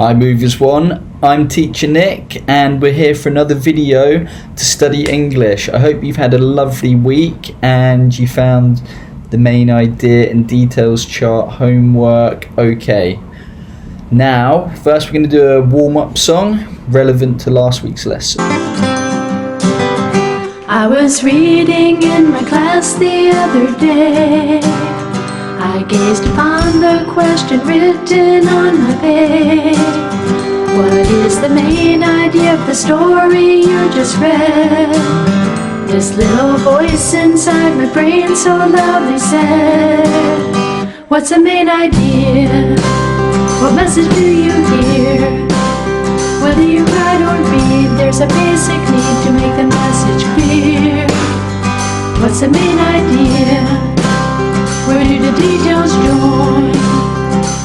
Hi Movers One, I'm Teacher Nick and we're here for another video to study English. I hope you've had a lovely week and you found the main idea and details chart homework okay. Now, first we're going to do a warm-up song relevant to last week's lesson. I was reading in my class the other day. I gazed upon the question written on my page. What is the main idea of the story you just read? This little voice inside my brain so loudly said, what's the main idea? What message do you hear? Whether you write or read, there's a basic need to make the message clear. What's the main idea? Where do the details join?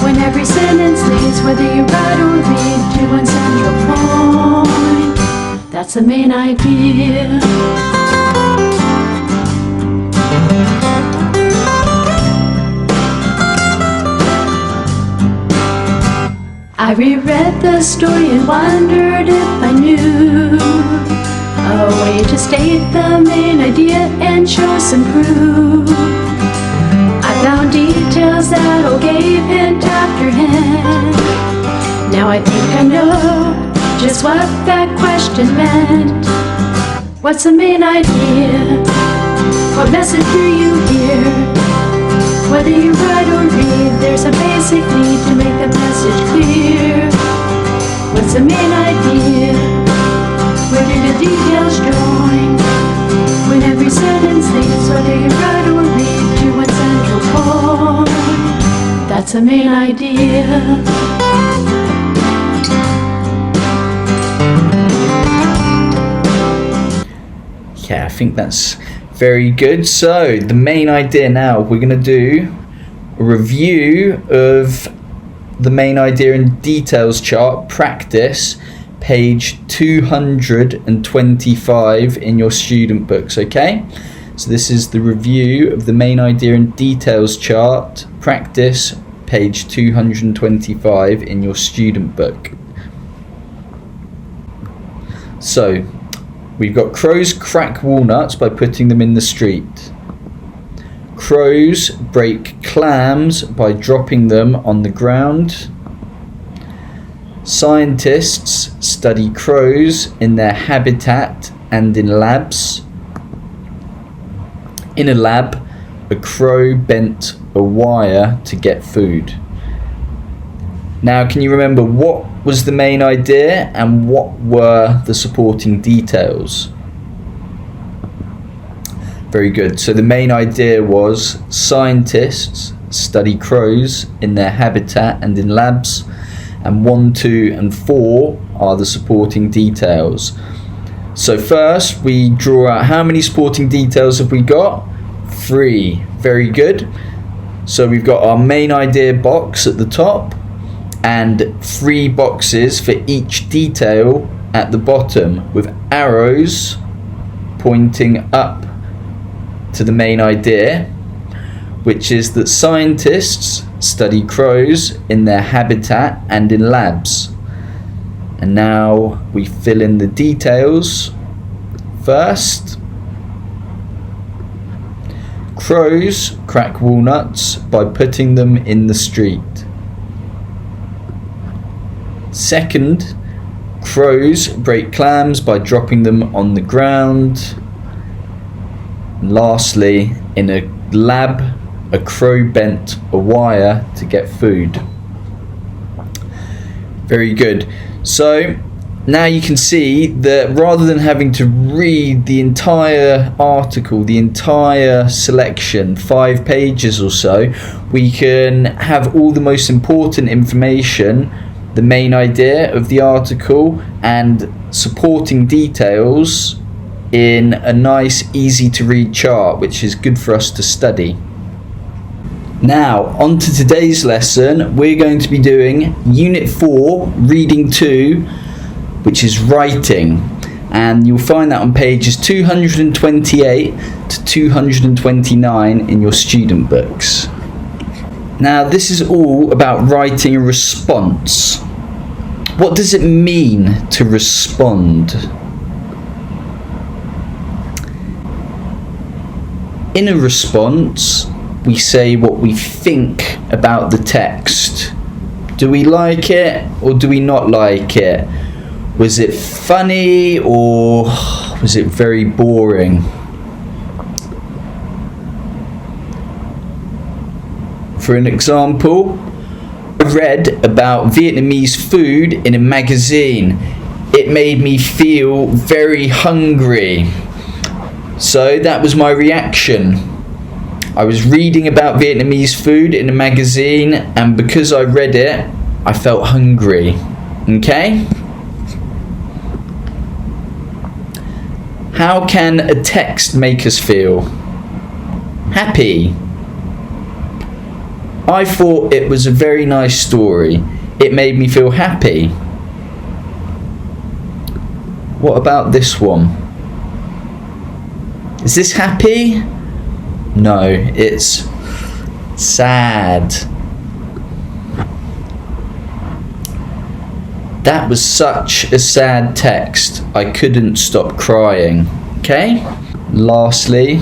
When every sentence leads, whether you write or read, to one central point. That's the main idea. I reread the story and wondered if I knew a way to state the main idea and show some proof. I found details that all gave hint after hint. Now I think I know just what that question meant. What's the main idea? What message do you hear? Whether you write or read, there's a basic need to make the message clear. What's the main idea? Where do the details join? When every sentence leads, whether you write or read, to one central point. That's the main idea. Yeah, I think that's very good. So the main idea now, we're going to do a review of the main idea and details chart practice, page 225 in your student books, okay? So this is the review of the main idea and details chart practice, page 225 in your student book. So we've got crows crack walnuts by putting them in the street. Crows break clams by dropping them on the ground. Scientists study crows in their habitat and in labs. In a lab, a crow bent a wire to get food. Now, can you remember what was the main idea and what were the supporting details? Very good. So the main idea was scientists study crows in their habitat and in labs, and 1, 2 and 4 are the supporting details. So first we draw out how many supporting details have we got? 3. Very good. So we've got our main idea box at the top and 3 boxes for each detail at the bottom with arrows pointing up to the main idea, which is that scientists study crows in their habitat and in labs. And now we fill in the details. First, crows crack walnuts by putting them in the street. Second, crows break clams by dropping them on the ground. And lastly, in a lab, a crow bent a wire to get food. Very good. So now you can see that rather than having to read the entire article, the entire selection, 5 pages or so, we can have all the most important information, the main idea of the article and supporting details in a nice, easy to read chart, which is good for us to study. Now, on to today's lesson. We're going to be doing Unit 4, Reading 2, which is writing. And you'll find that on pages 228 to 229 in your student books. Now, this is all about writing a response. What does it mean to respond? In a response, we say what we think about the text. Do we like it or do we not like it? Was it funny or was it very boring? For an example, I read about Vietnamese food in a magazine. It made me feel very hungry. So that was my reaction. I was reading about Vietnamese food in a magazine, and because I read it, I felt hungry. Okay? How can a text make us feel? Happy. I thought it was a very nice story. It made me feel happy. What about this one? Is this happy? No, it's sad. That was such a sad text. I couldn't stop crying. Okay? Lastly,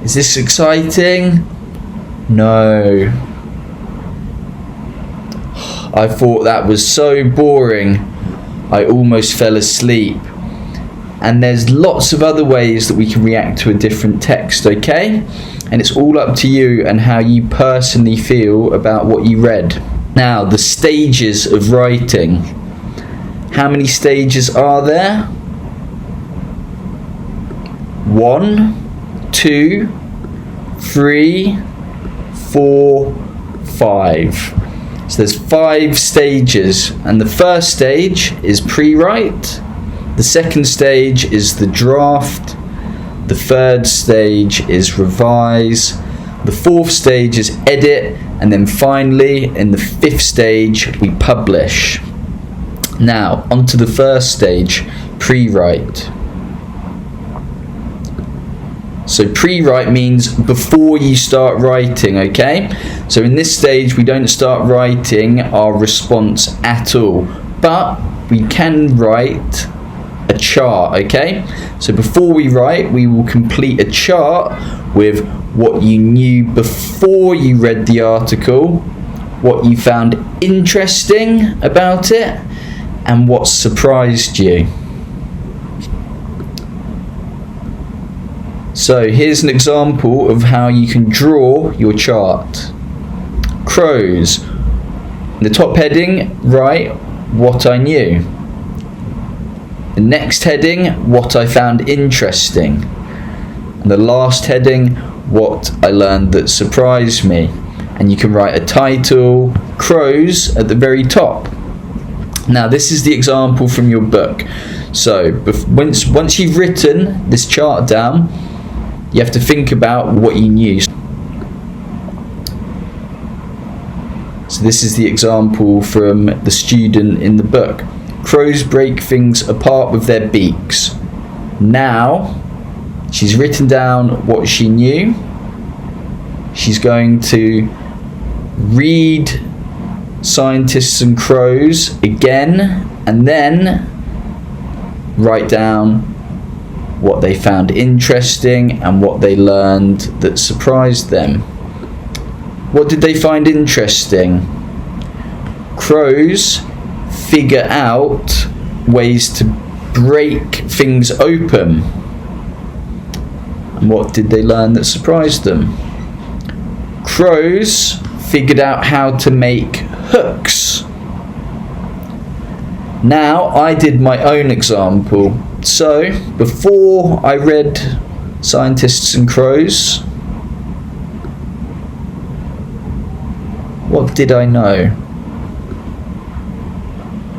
is this exciting? No. I thought that was so boring. I almost fell asleep. And there's lots of other ways that we can react to a different text, okay? And it's all up to you and how you personally feel about what you read. Now, the stages of writing. How many stages are there? 1, 2, 3, 4, 5. So there's 5 stages, and the first stage is pre-write, the second stage is the draft, the third stage is revise, the fourth stage is edit, and then finally in the 5th stage we publish. Now onto the first stage, pre-write. So pre-write means before you start writing, okay? So in this stage we don't start writing our response at all, but we can write a chart, okay? So before we write, we will complete a chart with what you knew before you read the article, what you found interesting about it, and what surprised you. So here's an example of how you can draw your chart. Crows. In the top heading, write what I knew. The next heading, what I found interesting. And the last heading, what I learned that surprised me. And you can write a title, crows, at the very top. Now this is the example from your book. So once you've written this chart down, you have to think about what you knew. So this is the example from the student in the book. Crows break things apart with their beaks. Now, she's written down what she knew. She's going to read Scientists and Crows again, and then write down what they found interesting and what they learned that surprised them. What did they find interesting? Crows figure out ways to break things open. And what did they learn that surprised them? Crows figured out how to make hooks. Now I did my own example. So before I read Scientists and Crows, what did I know?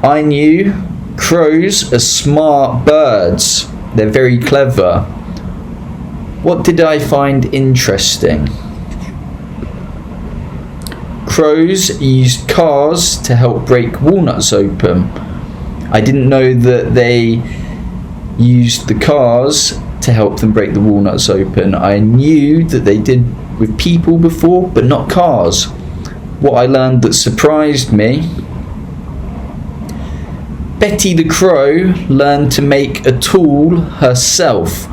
I knew crows are smart birds. They're very clever. What did I find interesting? Crows use cars to help break walnuts open. I didn't know that they used the cars to help them break the walnuts open. I knew that they did with people before, but not cars. What I learned that surprised me: Betty the Crow learned to make a tool herself,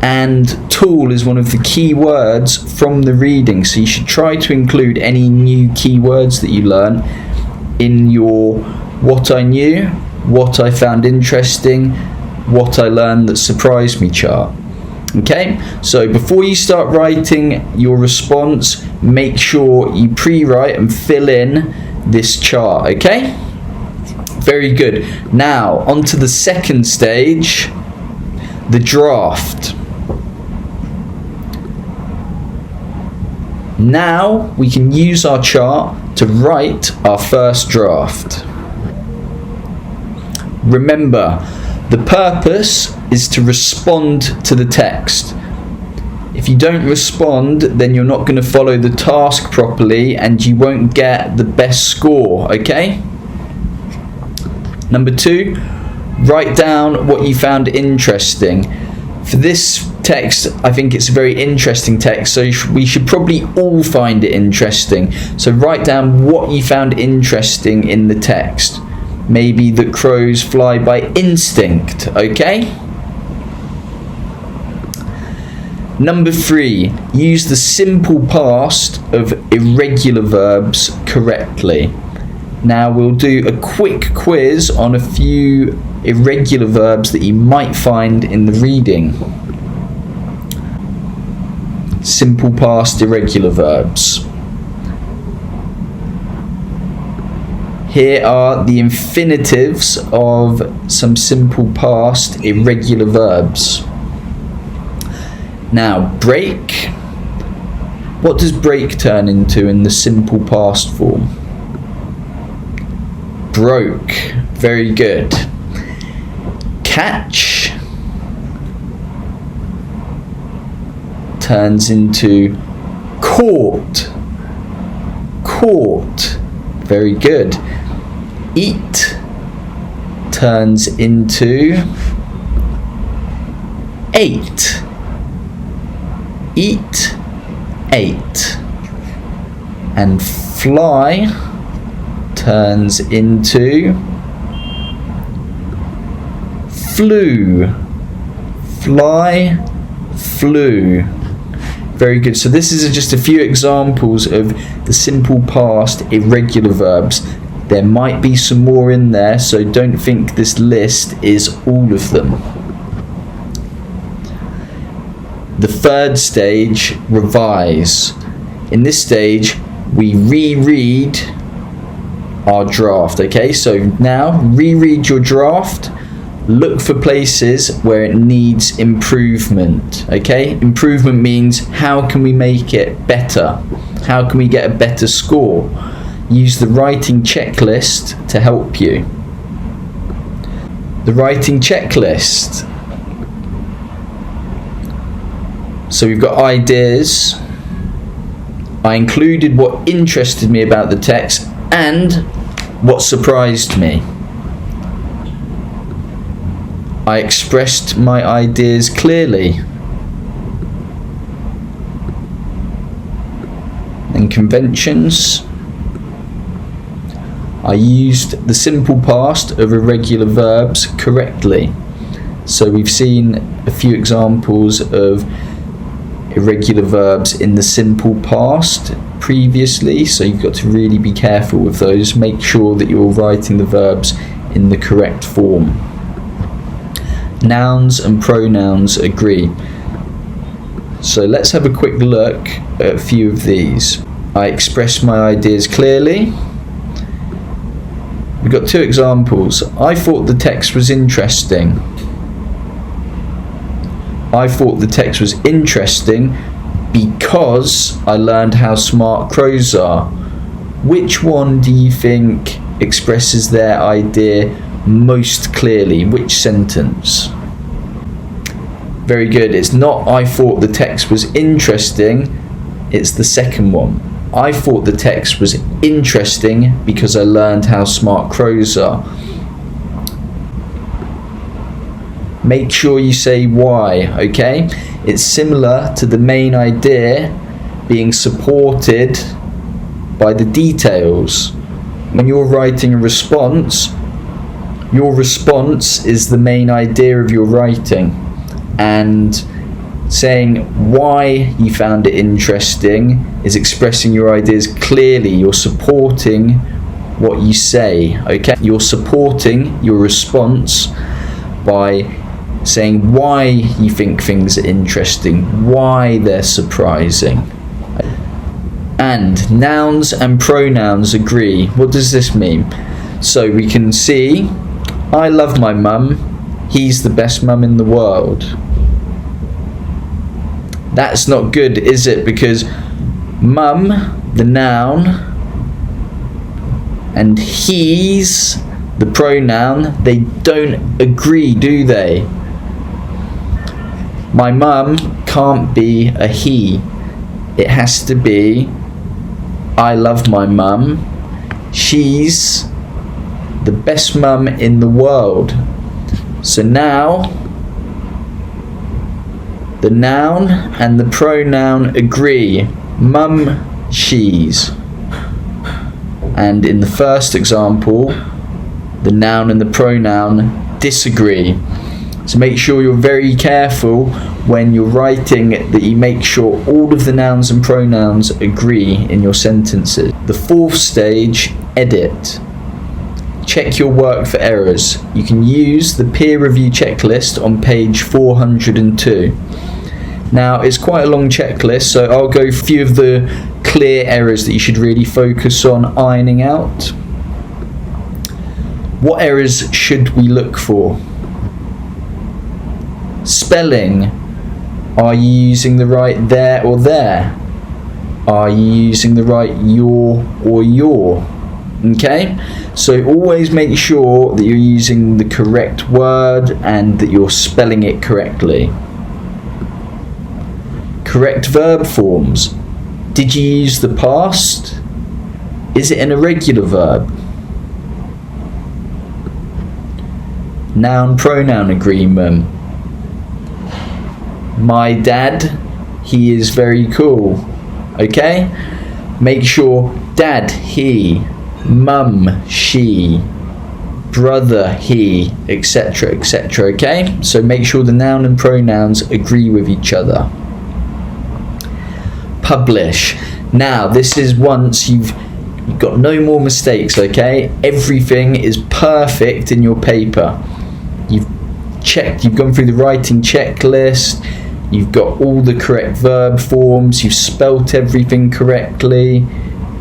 and tool is one of the key words from the reading, so you should try to include any new key words that you learn in your what I knew, what I found interesting, what I learned that surprised me chart. Okay, so before you start writing your response, make sure you pre-write and fill in this chart, okay? Very good. Now, on to the second stage, the draft. Now, we can use our chart to write our first draft. Remember, the purpose is to respond to the text. If you don't respond, then you're not going to follow the task properly and you won't get the best score, okay? Number 2, write down what you found interesting. For this text, I think it's a very interesting text, so we should probably all find it interesting. So write down what you found interesting in the text. Maybe that crows fly by instinct, okay? Number 3, use the simple past of irregular verbs correctly. Now we'll do a quick quiz on a few irregular verbs that you might find in the reading. Simple past irregular verbs. Here are the infinitives of some simple past irregular verbs. Now, break. What does break turn into in the simple past form? Broke. Very good. Catch turns into caught. Caught. Very good. Eat turns into ate. Eat, ate. And fly turns into flew. Fly, flew. Very good. So this is just a few examples of the simple past irregular verbs. There might be some more in there, so don't think this list is all of them. The third stage, revise. In this stage, we reread our draft, okay? So now, reread your draft, look for places where it needs improvement, okay? Improvement means how can we make it better? How can we get a better score? Use the writing checklist to help you. The writing checklist. So we've got ideas. I included what interested me about the text and what surprised me. I expressed my ideas clearly. And conventions. I used the simple past of irregular verbs correctly. So we've seen a few examples of irregular verbs in the simple past previously, so you've got to really be careful with those. Make sure that you're writing the verbs in the correct form. Nouns and pronouns agree. So let's have a quick look at a few of these. I expressed my ideas clearly. We've got 2 examples. I thought the text was interesting. I thought the text was interesting because I learned how smart crows are. Which one do you think expresses their idea most clearly? Which sentence? Very good. It's not I thought the text was interesting, it's the second one. I thought the text was interesting because I learned how smart crows are. Make sure you say why, okay? It's similar to the main idea, being supported by the details. When you're writing a response, your response is the main idea of your writing, and saying why you found it interesting is expressing your ideas clearly. You're supporting what you say, okay? You're supporting your response by saying why you think things are interesting, why they're surprising. And nouns and pronouns agree. What does this mean? So we can see, I love my mum, he's the best mum in the world. That's not good, is it? Because mum, the noun, and he's the pronoun, they don't agree, do they? My mum can't be a he. It has to be, I love my mum, she's the best mum in the world. So now the noun and the pronoun agree. Mum, she's. And in the first example, the noun and the pronoun disagree. So make sure you're very careful when you're writing that you make sure all of the nouns and pronouns agree in your sentences. The fourth stage, edit. Check your work for errors. You can use the peer review checklist on page 402. Now, it's quite a long checklist, so I'll go through a few of the clear errors that you should really focus on ironing out. What errors should we look for? Spelling. Are you using the right there or there? Are you using the right your or your? Okay, so always make sure that you're using the correct word and that you're spelling it correctly. Correct verb forms. Did you use the past? Is it an irregular verb? Noun pronoun agreement. My dad, he is very cool. Okay? Make sure dad, he, mum, she, brother, he, etc., etc. Okay? So make sure the noun and pronouns agree with each other. Publish. Now, this is once you've got no more mistakes, okay? Everything is perfect in your paper. You've checked, you've gone through the writing checklist, you've got all the correct verb forms, you've spelt everything correctly,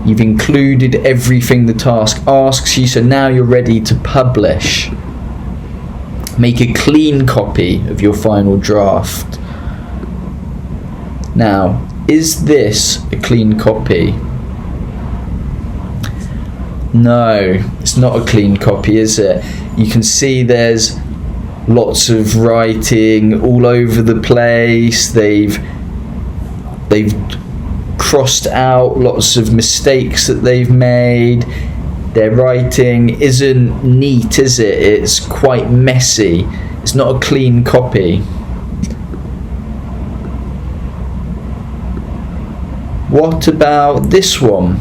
you've included everything the task asks you, so now you're ready to publish. Make a clean copy of your final draft. Now, is this a clean copy? No, it's not a clean copy, is it? You can see there's lots of writing all over the place. They've crossed out lots of mistakes that they've made. Their writing isn't neat, is it? It's quite messy. It's not a clean copy. What about this one?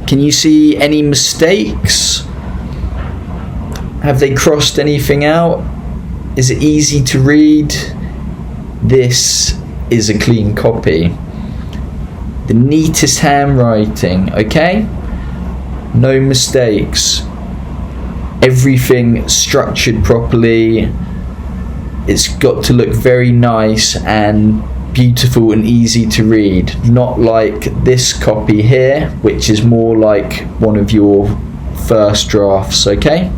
Can you see any mistakes? Have they crossed anything out? Is it easy to read? This is a clean copy. The neatest handwriting, okay? No mistakes. Everything structured properly. It's got to look very nice and beautiful and easy to read, not like this copy here, which is more like one of your first drafts, okay?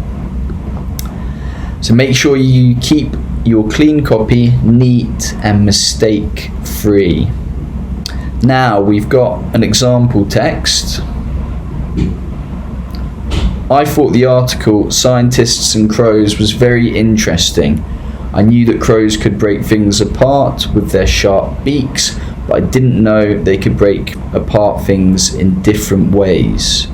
So make sure you keep your clean copy neat and mistake free. Now we've got an example text. I thought the article Scientists and Crows was very interesting. I knew that crows could break things apart with their sharp beaks, but I didn't know they could break apart things in different ways.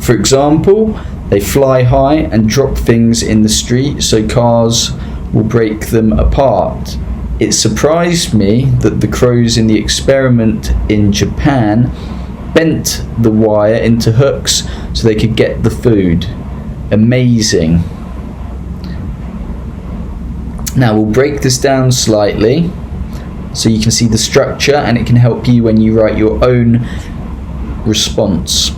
For example, they fly high and drop things in the street so cars will break them apart. It surprised me that the crows in the experiment in Japan bent the wire into hooks so they could get the food. Amazing. Now we'll break this down slightly so you can see the structure, and it can help you when you write your own response.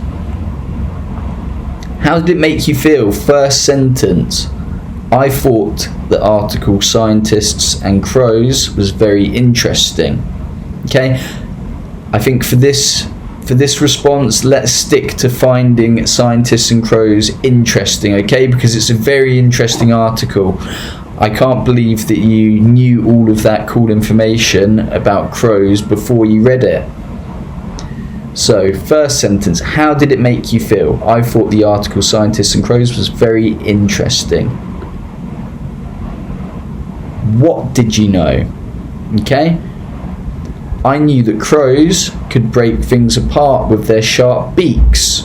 How did it make you feel? First sentence. I thought the article Scientists and Crows was very interesting. Okay, I think for this response, let's stick to finding Scientists and Crows interesting, okay, because it's a very interesting article. I can't believe that you knew all of that cool information about crows before you read it. So, first sentence, how did it make you feel? I thought the article Scientists and Crows was very interesting. What did you know? Okay, I knew that crows could break things apart with their sharp beaks.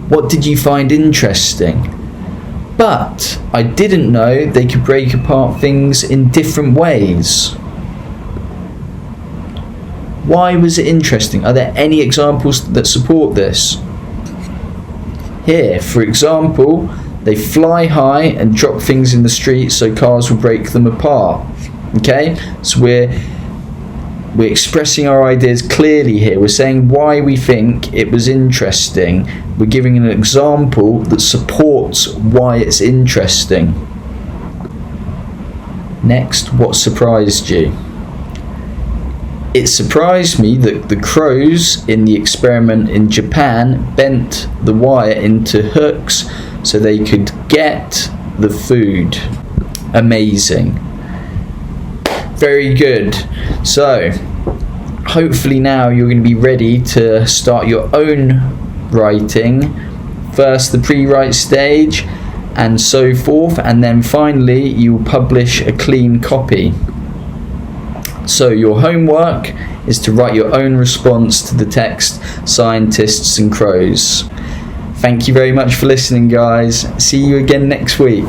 What did you find interesting? But I didn't know they could break apart things in different ways. Why was it interesting? Are there any examples that support this? Here, for example, they fly high and drop things in the street so cars will break them apart. Okay, so we're expressing our ideas clearly here. We're saying why we think it was interesting. We're giving an example that supports why it's interesting. Next, what surprised you? It surprised me that the crows in the experiment in Japan bent the wire into hooks so they could get the food. Amazing. Very good. So, hopefully now you're going to be ready to start your own writing. First the pre-write stage and so forth, and then finally you'll publish a clean copy. So your homework is to write your own response to the text Scientists and Crows. Thank you very much for listening, guys. See you again next week.